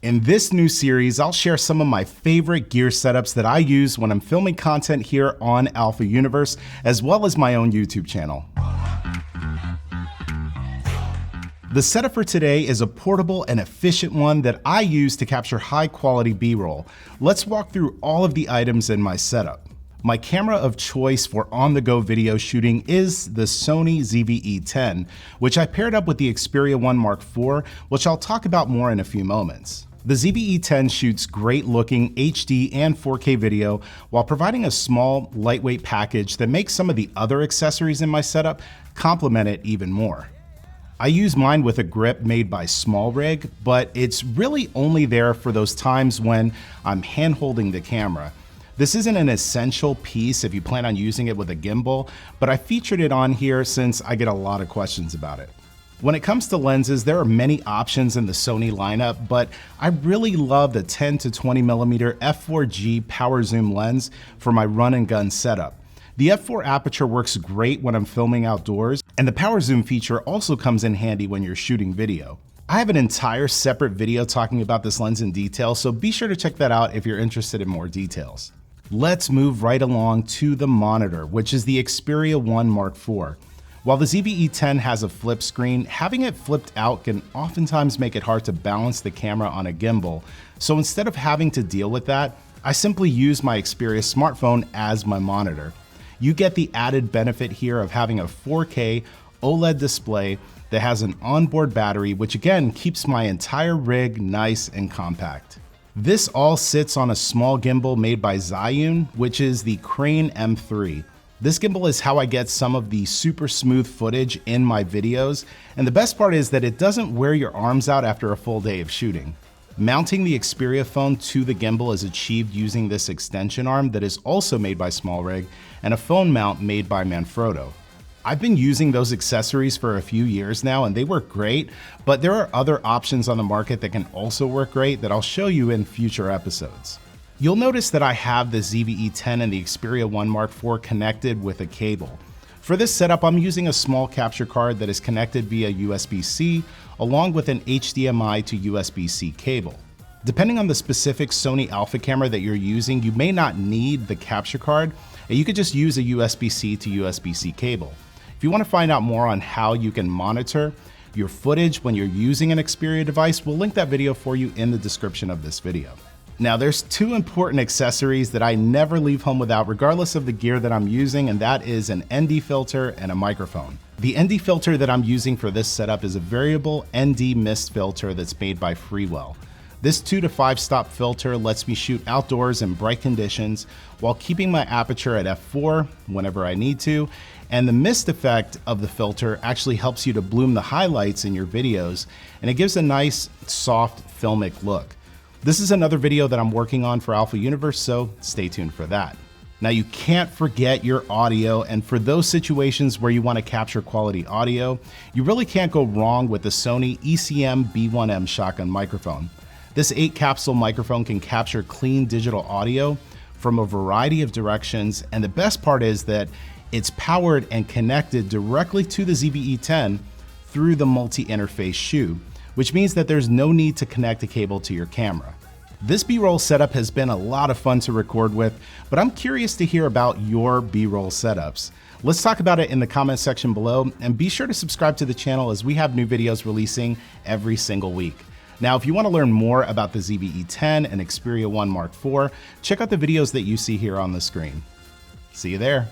In this new series, I'll share some of my favorite gear setups that I use when I'm filming content here on Alpha Universe, as well as my own YouTube channel. The setup for today is a portable and efficient one that I use to capture high quality B-roll. Let's walk through all of the items in my setup. My camera of choice for on-the-go video shooting is the Sony ZV-E10, which I paired up with the Xperia 1 Mark IV, which I'll talk about more in a few moments. The ZV-E10 shoots great looking HD and 4K video while providing a small, lightweight package that makes some of the other accessories in my setup complement it even more. I use mine with a grip made by Small Rig, but it's really only there for those times when I'm hand-holding the camera. This isn't an essential piece if you plan on using it with a gimbal, but I featured it on here since I get a lot of questions about it. When it comes to lenses, there are many options in the Sony lineup, but I really love the 10 to 20mm f4G power zoom lens for my run and gun setup. The f4 aperture works great when I'm filming outdoors, and the power zoom feature also comes in handy when you're shooting video. I have an entire separate video talking about this lens in detail, so be sure to check that out if you're interested in more details. Let's move right along to the monitor, which is the Xperia 1 Mark IV. While the ZV-E10 has a flip screen, having it flipped out can oftentimes make it hard to balance the camera on a gimbal. So instead of having to deal with that, I simply use my Xperia smartphone as my monitor. You get the added benefit here of having a 4K OLED display that has an onboard battery, which again keeps my entire rig nice and compact. This all sits on a small gimbal made by Zhiyun, which is the Crane M3. This gimbal is how I get some of the super smooth footage in my videos, and the best part is that it doesn't wear your arms out after a full day of shooting. Mounting the Xperia phone to the gimbal is achieved using this extension arm that is also made by Small Rig and a phone mount made by Manfrotto. I've been using those accessories for a few years now and they work great, but there are other options on the market that can also work great that I'll show you in future episodes. You'll notice that I have the ZV-E10 and the Xperia 1 Mark IV connected with a cable. For this setup, I'm using a small capture card that is connected via USB-C along with an HDMI to USB-C cable. Depending on the specific Sony Alpha camera that you're using, you may not need the capture card, and you could just use a USB-C to USB-C cable. If you want to find out more on how you can monitor your footage when you're using an Xperia device, we'll link that video for you in the description of this video. Now, there's two important accessories that I never leave home without, regardless of the gear that I'm using, and that is an ND filter and a microphone. The ND filter that I'm using for this setup is a variable ND mist filter that's made by Freewell. This 2 to 5 stop filter lets me shoot outdoors in bright conditions while keeping my aperture at f4 whenever I need to, and the mist effect of the filter actually helps you to bloom the highlights in your videos, and it gives a nice, soft, filmic look. This is another video that I'm working on for Alpha Universe, so stay tuned for that. Now, you can't forget your audio, and for those situations where you want to capture quality audio, you really can't go wrong with the Sony ECM B1M shotgun microphone. This 8-capsule microphone can capture clean digital audio from a variety of directions, and the best part is that it's powered and connected directly to the ZV-E10 through the multi-interface shoe, which means that there's no need to connect a cable to your camera. This B-roll setup has been a lot of fun to record with, but I'm curious to hear about your B-roll setups. Let's talk about it in the comment section below, and be sure to subscribe to the channel as we have new videos releasing every single week. Now, if you want to learn more about the ZV-E10 and Xperia 1 Mark IV, check out the videos that you see here on the screen. See you there.